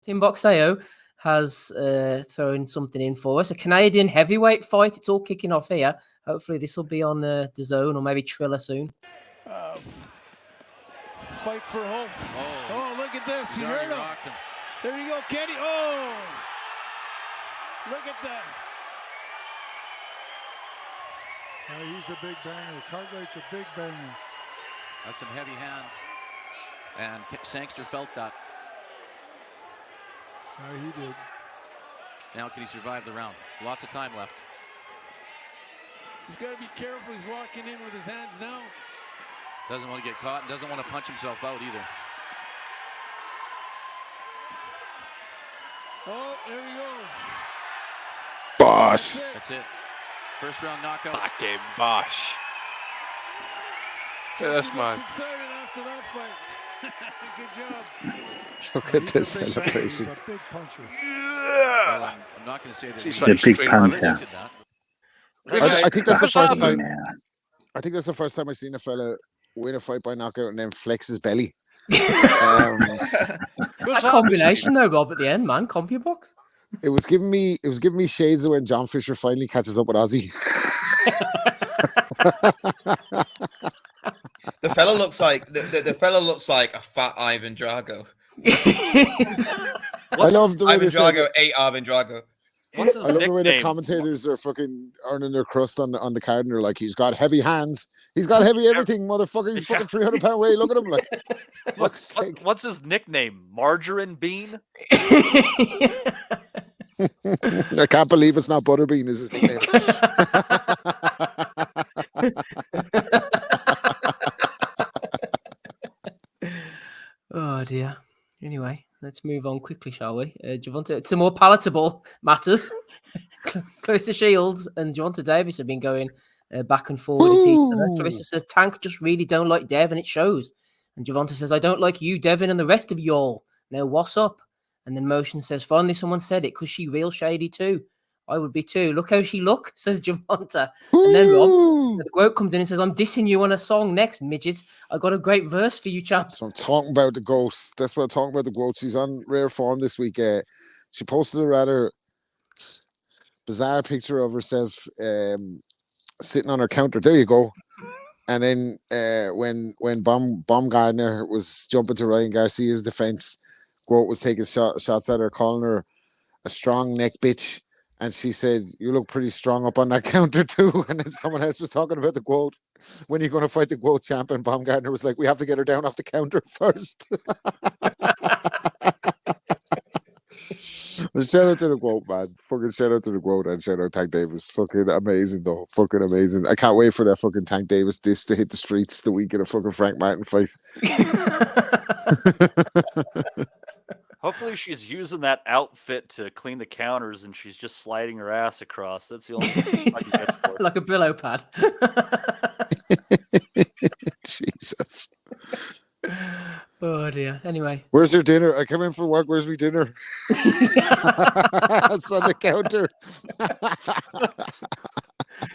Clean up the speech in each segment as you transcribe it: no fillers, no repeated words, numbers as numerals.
Tim Boxeo has thrown something in for us. A Canadian heavyweight fight. It's all kicking off here. Hopefully this will be on the Zone or maybe Triller soon. Fight for home. Oh, look at this. You heard him. There you go, Kenny. Oh, look at that. He's a big banger. Cartwright's a big banger. That's some heavy hands. And Sangster felt that. He did. Now can he survive the round? Lots of time left. He's got to be careful. He's walking in with his hands now. Doesn't want to get caught and doesn't want to punch himself out either. Oh, there he goes. Bosh. That's it. First round knockout. Fucking bosh. This man. Excited after that fight. Good job. Look at this celebration. He's a big puncher. Well, I'm not going to say that He's he like The big straight puncher. predicted that. I think that's the first time. Yeah. I think that's the first time I've seen a fella win a fight by knockout and then flex his belly. That combination though, Rob, at the end, man. CompuBox. It was giving me shades of when John Fisher finally catches up with Ozzy. The fella looks like the fella looks like a fat Ivan Drago. I love the way Ivan they say Drago ate Ivan Drago. What's his I love the way the nickname? commentators are fucking earning their crust on the card, and they're like, he's got heavy hands, he's got heavy everything, motherfucker. He's fucking 300-pound weight. Look at him, like. What's his nickname? Margarine Bean? I can't believe it's not Butterbean. Is his nickname? Oh dear. Anyway, let's move on quickly, shall we? Javonte, to more palatable matters. Clarissa Shields and Javonte Davis have been going back and forward at each other. Clarissa says, Tank just really don't like Dev and it shows. And Javonte says, I don't like you, Devin, and the rest of y'all. Now, what's up? And then Motion says, finally someone said it, because she real shady too. I would be too. Look how she look, says Javonte. And then Rob, the quote comes in and says, I'm dissing you on a song next, midget. I got a great verse for you, champ. So I'm talking about the GOAT. That's what I'm talking about, the GOAT. She's on rare form this week. She posted a rather bizarre picture of herself sitting on her counter. There you go. And then when Baumgardner was jumping to Ryan Garcia's defense, GOAT was taking shots at her, calling her a strong neck bitch. And she said, you look pretty strong up on that counter too. And then someone else was talking about the GOAT. When are you going to fight the GOAT champ? And Baumgardner was like, we have to get her down off the counter first. Shout out to the GOAT, man. Fucking shout out to the GOAT and shout out Tank Davis. Fucking amazing, though. Fucking amazing. I can't wait for that fucking Tank Davis disc to hit the streets the week of the fucking Frank Martin fight. Hopefully she's using that outfit to clean the counters and she's just sliding her ass across. That's the only thing I can get for. Like a Brillo pad. Jesus. Oh dear. Anyway. Where's your dinner? I come in for work. Where's my dinner? It's on the counter.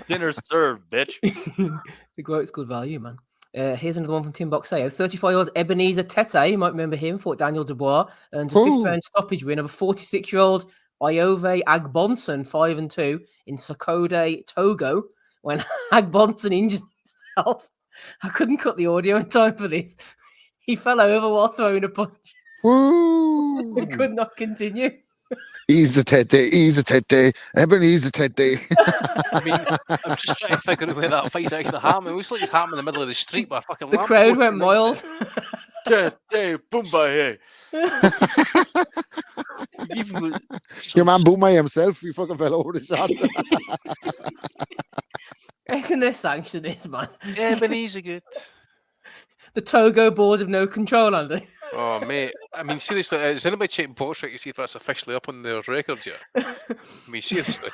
Dinner's served, bitch. The GOAT's good value, man. Here's another one from Tim Boxeo. 35-year-old Ebenezer Tete, you might remember him, fought Daniel Dubois, earned a fifth-round stoppage win over 46-year-old Iove Agbonson, 5-2, in Sokode, Togo, when Agbonson injured himself. I couldn't cut the audio in time for this. He fell over while throwing a punch. Woo! He could not continue. Easy Tete, Ebenezer Tete. I mean, I'm just trying to figure out where that fight's actually happening. It looks like it's happening in the middle of the street, but a fucking The crowd went wild. Tete, Boomba, Your man Boomay himself, he fucking fell over the shot. I reckon they sanction this, man. Ebenezer good. The Togo board of no control, Andy. Oh, mate. I mean, seriously, is anybody checking box rec to see if that's officially up on their record yet? I mean, seriously.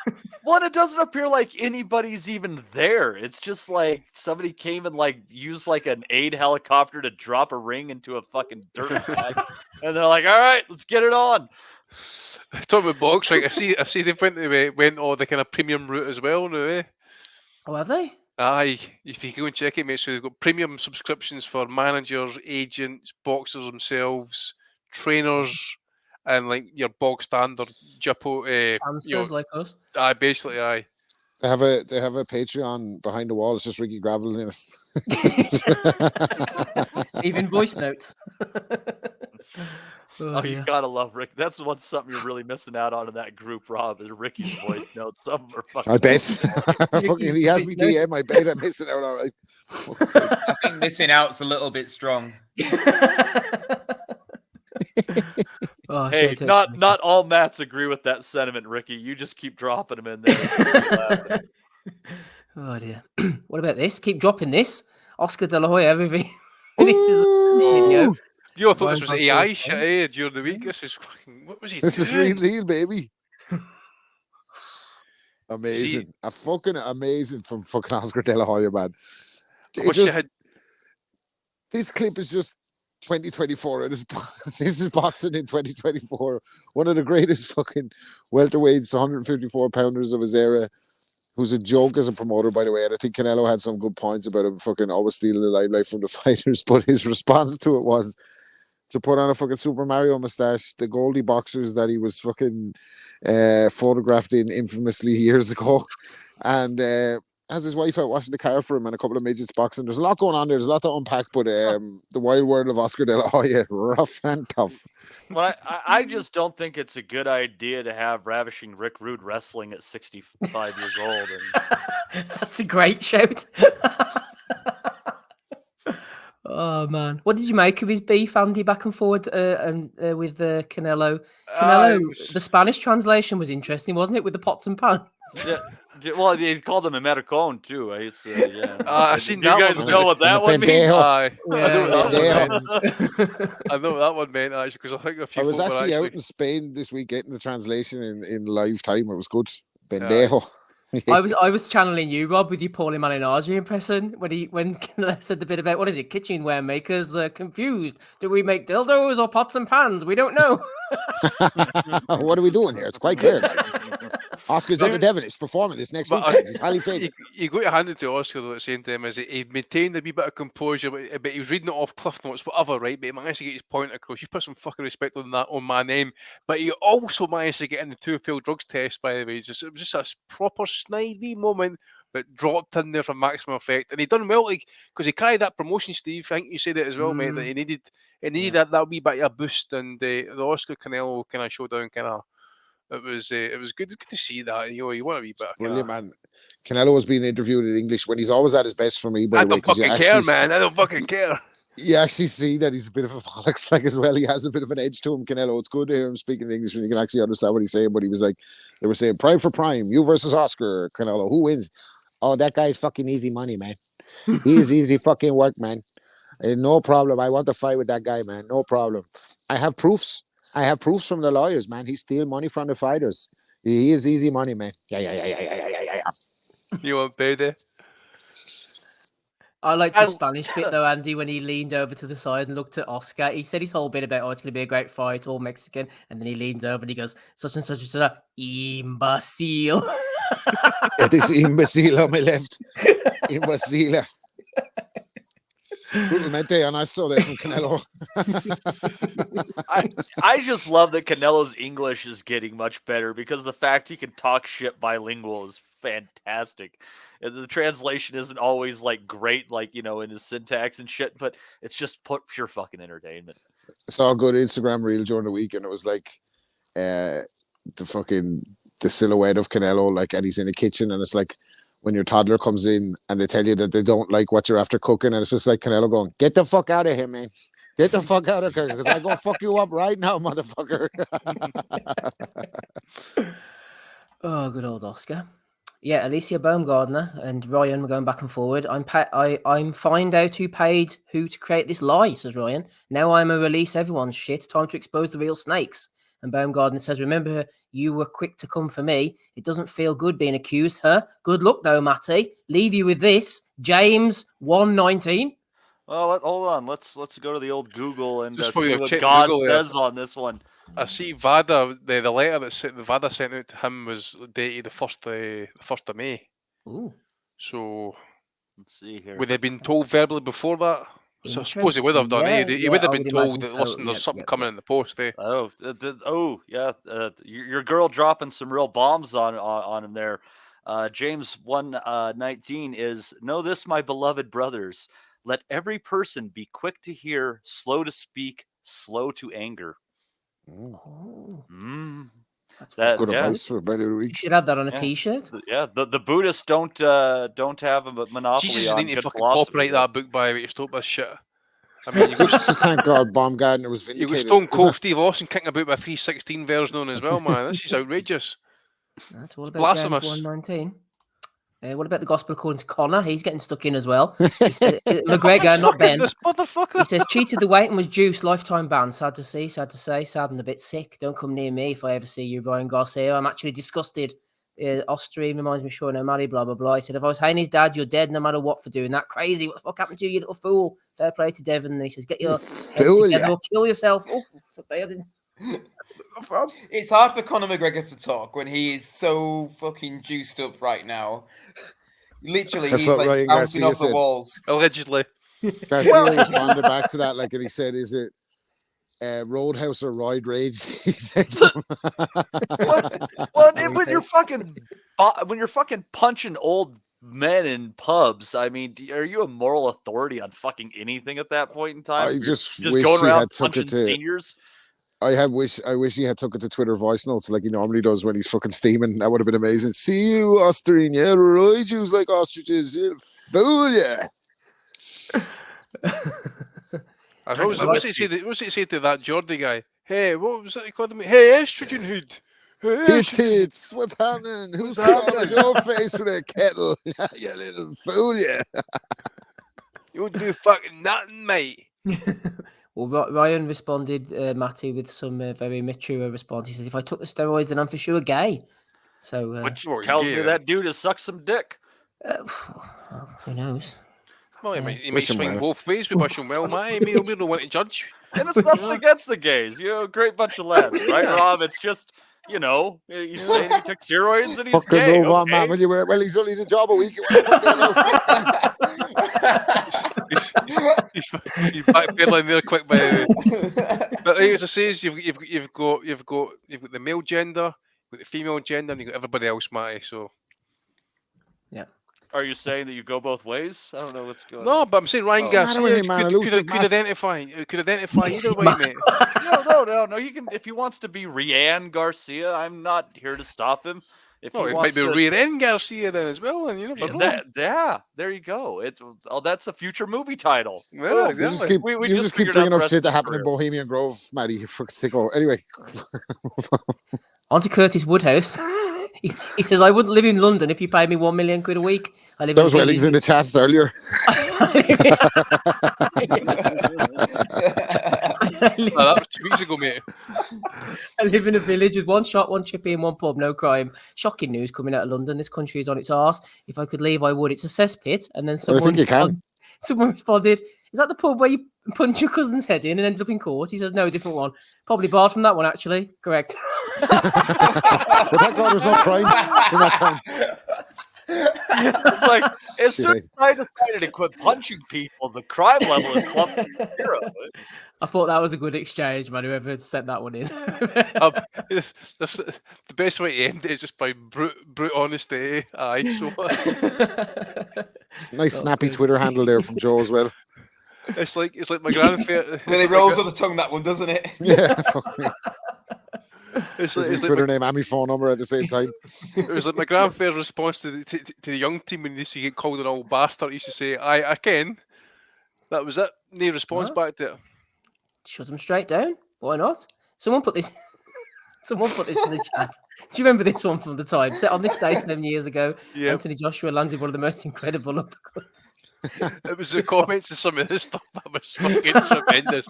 Well, it doesn't appear like anybody's even there. It's just like somebody came and like used like an aid helicopter to drop a ring into a fucking dirt bag. And they're like, all right, let's get it on. Talking about box rec, I see they went all the kind of premium route as well now, eh? Oh, have they? Aye, if you go and check it, mate, so they've got premium subscriptions for managers, agents, boxers themselves, trainers, and like your bog standard Japo, Transfers like us. aye, basically, aye. They have a Patreon behind the wall. It's just Ricky Gravel in it. Even voice notes. Oh, you dear. gotta love Rick. That's something you're really missing out on in that group, Rob, is Ricky's voice notes. Some are fucking. I bet. Fucking, he has me DM. I bet I'm missing out. All right. I think missing out's a little bit strong. Oh, Hey, not all Mats agree with that sentiment, Ricky. You just keep dropping them in there. Oh dear. What about this? Keep dropping this. Oscar De La Hoya. This is a video. You thought this Ryan was Gosling AI was shit during the week. This is fucking. What was he This is doing? real deal, baby. Amazing. A fucking amazing from fucking Oscar De La Hoya, man. This clip is just 2024. This is boxing in 2024. One of the greatest fucking welterweights, 154 pounders of his era, who's a joke as a promoter, by the way. And I think Canelo had some good points about him fucking always stealing the limelight from the fighters. But his response to it was to put on a fucking Super Mario mustache, the Goldie boxers that he was fucking photographed in infamously years ago, and has his wife out washing the car for him and a couple of midgets boxing. There's a lot going on there. There's a lot to unpack, but the wild world of Oscar De La Hoya, rough and tough. Well, I just don't think it's a good idea to have Ravishing Rick Rude wrestling at 65 years old. And... That's a great shout. Oh man, what did you make of his beef, Andy, back and forward with Canelo? The Spanish translation was interesting, wasn't it, with the pots and pans? Yeah, well, he called him a Americone too. It's yeah. I seen you that guys one. know what that one means? Aye, Yeah, I know what that one meant. Actually, because I think a few. I was actually out in Spain this week getting the translation in live time. It was good. Pendejo. I was channeling you, Rob, with your Paulie Malignaggi impression when Canelo said the bit about, what is it, kitchenware makers confused. Do we make dildos or pots and pans? We don't know. What are we doing here? It's quite clear, guys. Oscar's at the Devon. He's performing this next week, guys. He's highly favoured. You got to hand it to Oscar, though, at the same time, is he maintained a wee bit of composure, but he was reading it off cliff notes, whatever, right? But he managed to get his point across. You put some fucking respect on that, on my name. But he also managed to get in the 2 failed drugs test, by the way. It was just a proper snidey moment, but dropped in there for maximum effect. And he done well, like, because he carried that promotion, Steve. I think you said it as well, mate, that he needed that wee bit of a boost, and the Oscar Canelo kind of showdown it was good to see that. You want a wee bit. Brilliant, man. Canelo was being interviewed in English when he's always at his best for me. I don't fucking care, man. I don't fucking care. You actually see that he's a bit of a bollocks, like, as well. He has a bit of an edge to him, Canelo. It's good to hear him speaking English when you can actually understand what he's saying. But he was like, they were saying, prime for prime, you versus Oscar, Canelo. Who wins? Oh, that guy's fucking easy money, man. He is easy fucking work, man. No problem. I want to fight with that guy, man. No problem. I have proofs. I have proofs from the lawyers, man. He steals money from the fighters. He is easy money, man. Yeah. You want payday? I liked the Spanish bit though, Andy, when he leaned over to the side and looked at Oscar. He said his whole bit about, it's going to be a great fight, all Mexican, and then he leans over and he goes, such and such and such, imbecile. It is imbecile on my left. Imbecile. Brutalmente, and I stole that from Canelo. I just love that Canelo's English is getting much better, because the fact he can talk shit bilingual is fantastic. And the translation isn't always like great, like, you know, in his syntax and shit, but it's just pure fucking entertainment. I saw a good Instagram reel during the week, and it was like the silhouette of Canelo, like, and he's in a kitchen, and it's like when your toddler comes in and they tell you that they don't like what you're after cooking, and it's just like Canelo going, get the fuck out of here, man. Get the fuck out of here, because I'm going to fuck you up right now, motherfucker. Oh, good old Oscar. Yeah, Alicia Baumgardner and Ryan were going back and forward. I'm find out who paid who to create this lie, says Ryan. Now I'm a release everyone's shit. Time to expose the real snakes. And Baumgardner says, remember, you were quick to come for me. It doesn't feel good being accused. Good luck, though, Matty. Leave you with this. James 1:19. Well, hold on. Let's go to the old Google and Just see what God Google, says on this one. I see Vada. The letter that Vada sent out to him was dated the 1st of May. Ooh. So let's see here. Would they have been told verbally before that? So I suppose he would have done. He would have been told that, listen, there's Yep, something yep, coming yep. in the post. Yeah. Your girl dropping some real bombs on him there. James 1:19 is, know this, my beloved brothers. Let every person be quick to hear, slow to speak, slow to anger. Oh, that's Good advice for a better You week. should have that on a T-shirt. Yeah, the Buddhists don't have a monopoly Jesus, you on need to good fucking philosophy. copyright that book, by the way. Stop this shit. I mean, It's good to thank God Baumgardner was you got vindicated. Stone Cold isn't Steve Austin kicking about with a 316 version on as well, man. This is outrageous. That's all It's about James blasphemous. 1:19. What about the gospel according to Connor? He's getting stuck in as well. He said, McGregor, not Ben. This motherfucker. He says, cheated the weight and was juiced. Lifetime ban. Sad to see, sad to say. Sad and a bit sick. Don't come near me if I ever see you, Ryan Garcia. I'm actually disgusted. Austrian reminds me of Sean O'Malley, blah, blah, blah. He said, if I was Haney's dad, you're dead no matter what for doing that. Crazy. What the fuck happened to you, you little fool? Fair play to Devon. And he says, get your head together or kill yourself. Oh, It's hard for Conor McGregor to talk when he is so fucking juiced up right now. Literally, That's he's what like Ryan bouncing Garcia off the said. walls. Allegedly. Garcia responded back to that, like, and he said, "Is it Roadhouse or Ride Rage?" He said. When you're fucking punching old men in pubs, I mean, are you a moral authority on fucking anything at that point in time? I You're just wish going he around had took punching it to. seniors. I wish he had took it to Twitter voice notes like he normally does when he's fucking steaming. That would have been amazing. See you, Austrian. Yeah, ride yous like ostriches. Yeah, fool ya. What's he say to that Geordie guy? Hey, what was that he called him? Hey, estrogen hood. Hey, Tits. What's happening? Who's calling your face with a kettle? You little fool ya. You won't do fucking nothing, mate. Well, Ryan responded, Matty, with some very mature response. He says, if I took the steroids, then I'm for sure gay. So, Which tells me that dude has sucked some dick. Well, who knows? Well, he might swing both ways. We wish him well, mate. We don't want to judge. And it's nothing against the gays. Great bunch of lads, right, Rob? It's just, you say he took steroids and he's fucking gay. move on, man. Well, he's only the job a week. He's backpedaling there quick, by the way. But as I says, you've got the male gender, you've got the female gender, and you've got everybody else, Matty. So, yeah. Are you saying that you go both ways? I don't know what's going on. No, but I'm saying Ryan Garcia could identify either way, mate. No. He can, if he wants to be Ryan Garcia, I'm not here to stop him. If it might be Ryan Garcia then as well, and you never know. There you go. That's a future movie title. Yeah, exactly. You just keep bringing up shit that happened in Bohemian Grove, Maddie. You fucking sicko. Anyway. On to Curtis Woodhouse. He says, I wouldn't live in London if you paid me £1 million a week. That was Wellings in the chat earlier. That was 2 weeks ago, mate. I live in a village with one shop, one chippy, and one pub. No crime. Shocking news coming out of London. This country is on its arse. If I could leave, I would. It's a cesspit. And then I think you can. Someone responded, is that the pub where you punch your cousin's head in and ended up in court? He says, no, different one. Probably barred from that one, actually. Correct. But thank God there's no crime in that time. It's like, as soon as I decided to quit punching people, the crime level is plummeted to 0. I thought that was a good exchange, man, whoever sent that one in. The best way to end it is just by brute honesty. Aye, so. It's a nice snappy Twitter handle there from Joe as well. It's like my grandfather. Really rolls with the tongue, that one, doesn't it? Yeah, fuck me. It's my Twitter name and my phone number at the same time. It was like my grandfather's response to the young team when he used to get called an old bastard. He used to say, I can. That was it. No response back to it. Shut them straight down. Why not? Someone put this in the chat. Do you remember this one from the time? Set on this day 7 years ago, Anthony Joshua landed one of the most incredible uppercuts. It was the comments to some of this stuff that was fucking tremendous.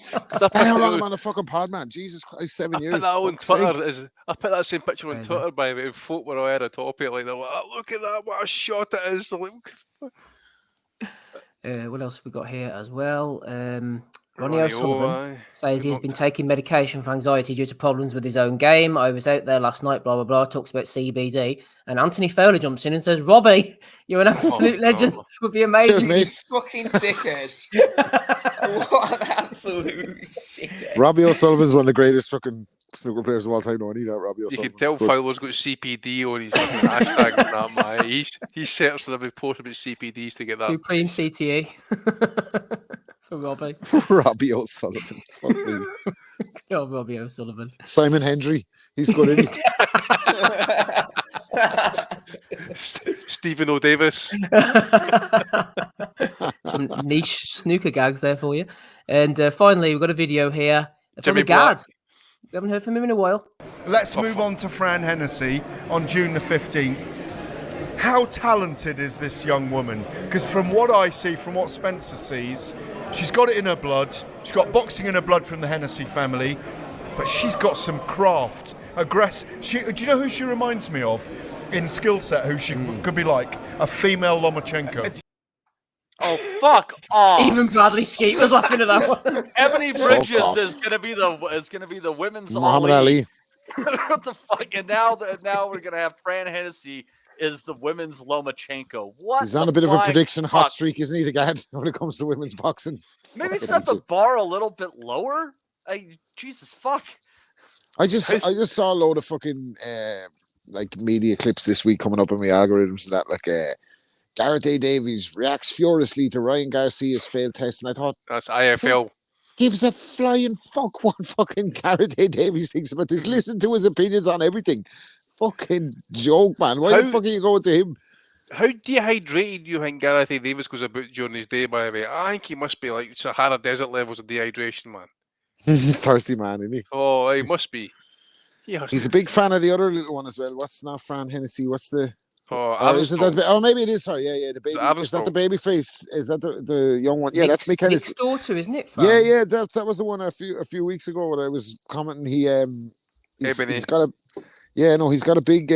How long am I on the fucking pod, man? Jesus Christ, 7 years. I put that same picture on Twitter, by the way, and folk were all at the top of it, like, they're like, oh, look at that, what a shot it is. What else have we got here as well? Ronnie Ronnie O'Sullivan aye. says Good he's luck. been taking medication for anxiety due to problems with his own game. I was out there last night, blah, blah, blah. Talks about CBD. And Anthony Fowler jumps in and says, Robbie, you're an absolute no. legend. It would be amazing. Cheers, You mate. fucking dickhead. What an absolute shithead. Robbie O'Sullivan's one of the greatest fucking snooker players of all time. No, I need that. Robbie You O'Sullivan. can tell Fowler's got CPD on his fucking hashtags and that, man. He's searched for every post about CPDs to get that. Supreme CTE for Robbie. Robbie O'Sullivan. Fuck me. Oh, Robbie O'Sullivan. Simon Hendry. He's good, isn't he? Stephen O'Davis. Some niche snooker gags there for you. And finally, we've got a video here from Jimmy the Guard. Black. We haven't heard from him in a while. Let's move on to Fran Hennessy on June the 15th. How talented is this young woman? Because from what I see, from what Spencer sees, she's got it in her blood. She's got boxing in her blood from the Hennessy family, but she's got some craft, do you know who she reminds me of in skill set? Who she could be like? A female Lomachenko. Oh, fuck off! Even Bradley Skeet was laughing at that one. Ebony Bridges off. is gonna be the women's Muhammad Ali. What the fuck? And now we're gonna have Fran Hennessy is the women's Lomachenko. What? He's on the a bit of a flying prediction fuck? hot streak, isn't he, the Guard, when it comes to women's boxing? Maybe Fucking set the idiot. bar a little bit lower. Jesus fuck. I just saw a load of fucking like media clips this week coming up in my algorithms and that, like Gareth A. Davies reacts furiously to Ryan Garcia's failed test, and I thought, That's IFL. gives a flying fuck what fucking Gareth A. Davies thinks about this. Listen to his opinions on everything. Fucking joke, man. Why the fuck are you going to him? How dehydrated do you think Gareth A. Davis goes about during his day, by the way? I think he must be like Sahara Desert levels of dehydration, man. He's thirsty, man, isn't he? Oh, he must be. He's a big fan of the other little one as well. What's not Fran Hennessy? What's the... is it Armstrong. that, maybe it is her. Yeah, the baby. Is that Armstrong. the baby face? Is that the young one? Yeah, that's me kind of. Nick's daughter, isn't it? Fran? Yeah, that was the one a few weeks ago when I was commenting. He's got a big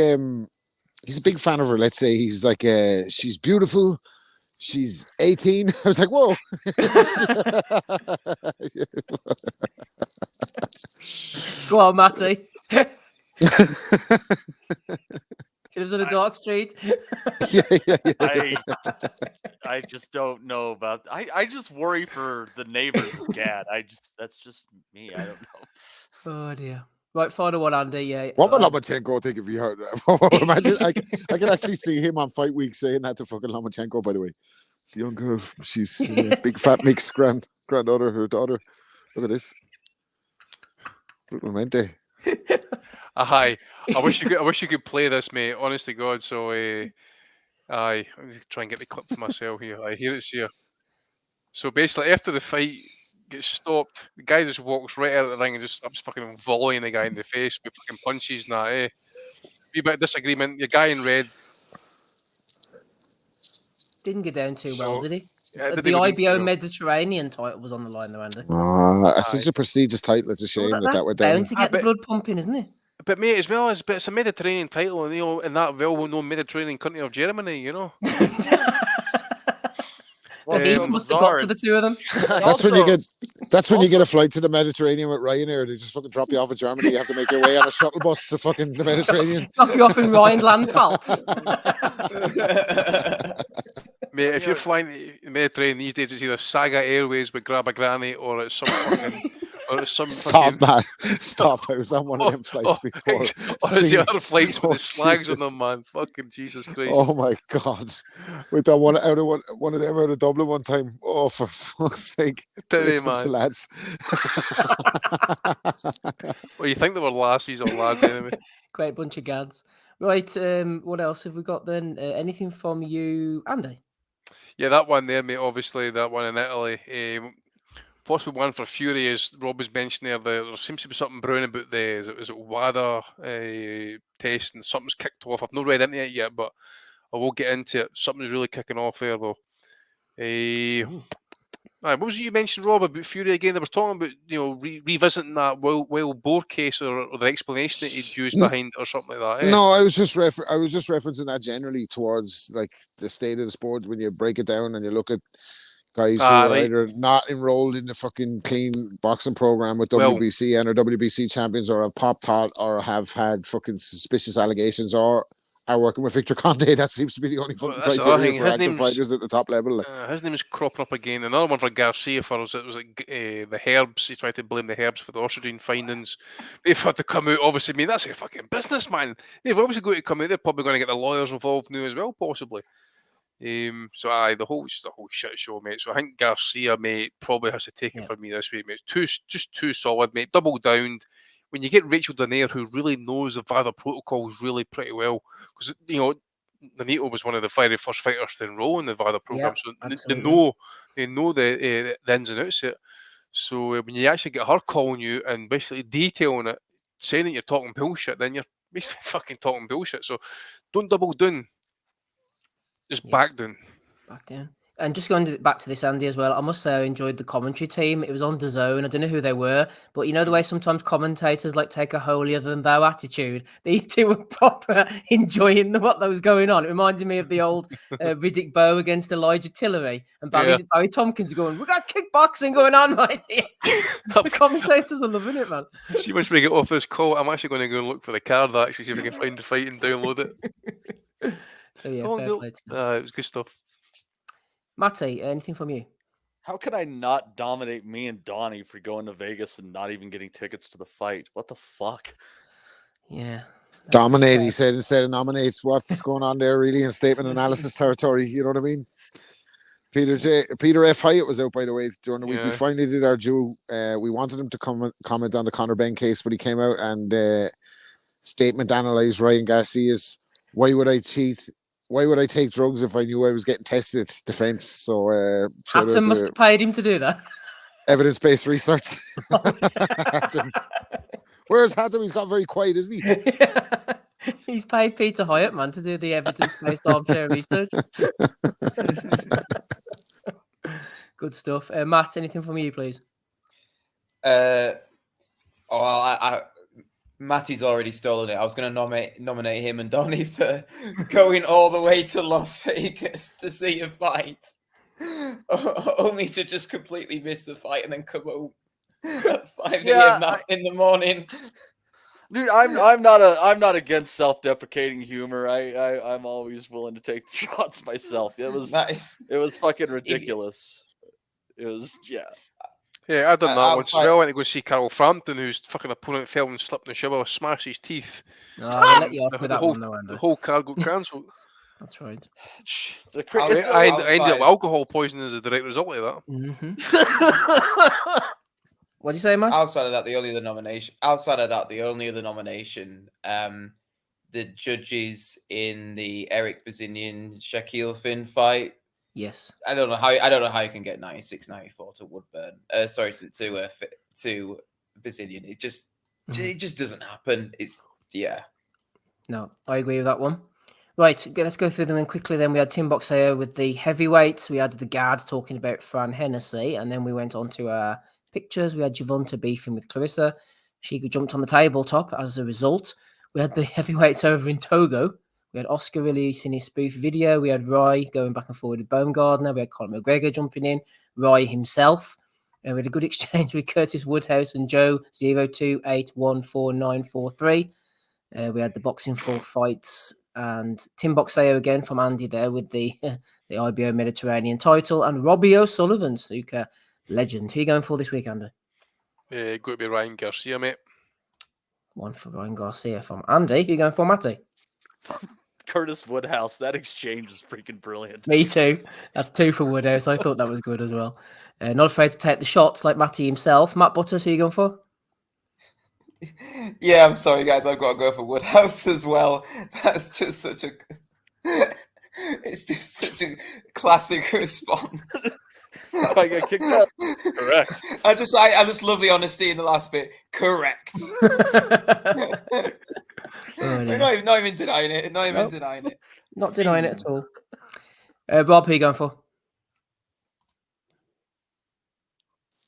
he's a big fan of her. Let's say he's like she's beautiful. She's 18. I was like, whoa. Go on, Matty. She lives on a dark street. Yeah. I just don't know about. I just worry for the neighbors of Gad. That's just me. I don't know. Oh dear. Right, final one, Andy. Yeah. What would Lomachenko think if he heard that? Imagine, I can actually see him on Fight Week saying that to fucking Lomachenko, by the way. It's a young girl. She's a big fat mixed granddaughter, her daughter. Look at this. Brutalmente. Aye. I wish you could play this, mate. Honest to God. So, aye. I'm gonna try and get the clip for myself here. Aye, here it's here. So basically, after the fight gets stopped, the guy just walks right out of the ring and just starts fucking volleying the guy in the face with fucking punches and that. Wee bit of disagreement. Your guy in red. Didn't go down too well, did he? Yeah, The IBO Mediterranean title was on the line, though, Andy. It's such a prestigious title. It's a shame that went down. Bound to get the blood pumping, isn't it? But mate, as well as it's a Mediterranean title, you know, in that well-known Mediterranean country of Germany, you know. The heat must have got to the two of them. That's when you get a flight to the Mediterranean with Ryanair. They just fucking drop you off in Germany. You have to make your way on a shuttle bus to fucking the Mediterranean. Drop you off in Rhineland-Pfalz. Mate, if you're flying the Mediterranean these days, it's either Saga Airways with Grab a Granny or it's some fucking... Or it's some Stop, fucking... man. Stop. I was on one of them flights before. Or it's the other flights with the slags on them, man. Fucking Jesus Christ. Oh, my God. We done one of them out of Dublin one time. Oh, for fuck's sake. Today, Bunch of man. lads. Well, you think they were lassies or lads anyway. Great bunch of gads. Right, what else have we got then? Anything from you, Andy? Yeah, that one there, mate. Obviously, that one in Italy. Possibly one for Fury, as Rob was mentioning there seems to be something brewing about is it WADA test, and something's kicked off. I've not read into it yet, but I will get into it. Something's really kicking off there, though. What was it you mentioned, Rob, about Fury again? They were talking about, you know, revisiting that wild boar case or the explanation that he'd used behind it or something like that. No, I was just referencing that generally towards like the state of the sport when you break it down and you look at guys who are either not enrolled in the fucking clean boxing program with WBC and are WBC champions, or have popped hot, or have had fucking suspicious allegations, or are working with Victor Conte. That seems to be the only fucking criteria for active fighters at the top level. His name is cropping up again. Another one for Garcia for us. It was like the Herbs. He tried to blame the Herbs for the Ostergen findings. They've had to come out. Obviously, I mean, that's a fucking business, man. They've obviously got to come out. They're probably going to get the lawyers involved now as well, possibly. The whole shit show, mate. So I think Garcia, mate, probably has to take it for me this week, mate. Just too solid, mate. Double down. When you get Rachel Danair, who really knows the VADA protocols really pretty well, because Nonito was one of the very first fighters to enroll in the VADA program, so they know the ins and outs of it. So when you actually get her calling you and basically detailing it, saying that you're talking bullshit, then you're basically fucking talking bullshit. So don't double down. Just back down. Back down. And just going back to this, Andy, as well, I must say I enjoyed the commentary team. It was on DAZN. I don't know who they were, but you know the way sometimes commentators like take a holier than thou attitude. These two were proper enjoying what was going on. It reminded me of the old Riddick Bowe against Elijah Tillery, and Barry Tompkins going, "We got kickboxing going on right here." The commentators are loving it, man. See, once we get off this call, I'm actually going to go and look for the card, actually, see if we can find the fight and download it. So yeah, fair play to them. It was good stuff. Matty, anything from you? How could I not dominate me and Donnie for going to Vegas and not even getting tickets to the fight? What the fuck? Yeah. Dominate, he said, instead of nominate. What's going on there, really, in statement analysis territory? You know what I mean? Peter F. Hyatt was out, by the way, during the week. We finally did our due. We wanted him to comment on the Conor Benn case, but he came out and statement analysed Ryan Garcia's "Why would I cheat? Why would I take drugs if I knew I was getting tested?" defense. So Hatton must have paid him to do that. Evidence-based research. Where's Hatton? He's got very quiet, isn't he? He's paid Peter Hyatt, man, to do the evidence-based armchair research. Good stuff. Matt, anything from you, please? Matty's already stolen it. I was going to nominate him and Donnie for going all the way to Las Vegas to see a fight, only to just completely miss the fight and then come home at 5 a.m. in the morning. Dude, I'm not against self-deprecating humor. I'm always willing to take the shots myself. It was fucking ridiculous. It was Yeah, I done that once as well. I went to go see Carol Frampton, whose fucking opponent fell and slipped in the shower, smashed his teeth. I'll let you off with that one, though, Andy. The whole card got cancelled. That's right. I ended up with alcohol poisoning as a direct result of that. Mm-hmm. What do you say, man? Outside of that, the only other nomination, the judges in the Eric Bazinian Shaquille Finn fight. Yes. I don't know how you can get 96-94 to Woodburn. To Bazinian. It just doesn't happen. No, I agree with that one. Right, let's go through them in quickly. Then we had Tim Boxer with the heavyweights. We had the guard talking about Fran Hennessy, and then we went on to our pictures. We had Javonta beefing with Clarissa. She jumped on the tabletop as a result. We had the heavyweights over in Togo. We had Oscar releasing his spoof video. We had Roy going back and forward with Baumgardner. We had Conor McGregor jumping in. Roy himself. We had a good exchange with Curtis Woodhouse and Joe 02814943. We had the boxing full fights and Tim Boxeo again from Andy there with the IBO Mediterranean title, and Robbie O'Sullivan, snooker legend. Who are you going for this week, Andy? Going to be Ryan Garcia, mate. One for Ryan Garcia from Andy. Who are you going for, Matty? Curtis Woodhouse. That exchange is freaking brilliant. Me too. That's 2 for Woodhouse. I thought that was good as well. Not afraid to take the shots like Matty himself. Matt Butters, who are you going for? Yeah, I'm sorry, guys. I've got to go for Woodhouse as well. That's just such a... It's just such a classic response. I get kicked out. Correct. I just love the honesty in the last bit. Correct. Not even denying it. Not denying it at all. Rob, who are you going for?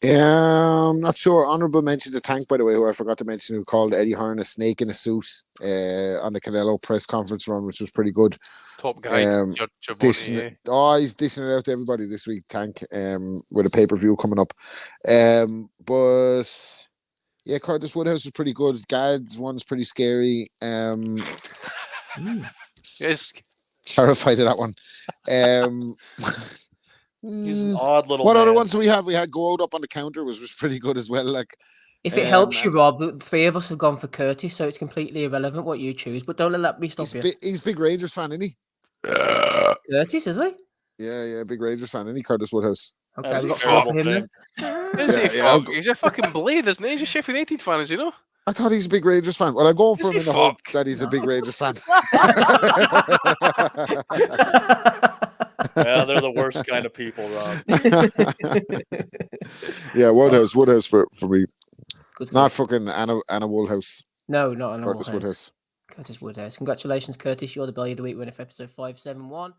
I'm not sure. Honorable mention to Tank, by the way, who I forgot to mention, who called Eddie Hearn a snake in a suit on the Canelo press conference run, which was pretty good. Top guy, he's dishing it out to everybody this week, Tank, with a pay-per-view coming up. But yeah, Curtis Woodhouse was pretty good. Gad's one's pretty scary. Yes. Terrified of that one. He's an odd little What man. other ones do we have? We had Go Out Up on the Counter, was pretty good as well. Like, if it helps you, Rob, the three of us have gone for Curtis, so it's completely irrelevant what you choose. But don't let me stop you. He's a big Rangers fan, isn't he? Curtis, is he? Yeah, big Rangers fan, isn't he? Curtis Woodhouse. Okay, we've got four for him then. He's a fucking blade, isn't he? He's a Sheffield United fan, as you know. I thought he's a big Rangers fan. Well, I'm going for him in the hope that he's a big Rangers fan. Yeah, they're the worst kind of people, Rob. Yeah, Woodhouse for me. Good not fucking Anna Woodhouse. No, not Anna Curtis Woodhouse. Curtis Woodhouse. Congratulations, Curtis. You're the Bellew of the Week winner for episode 571.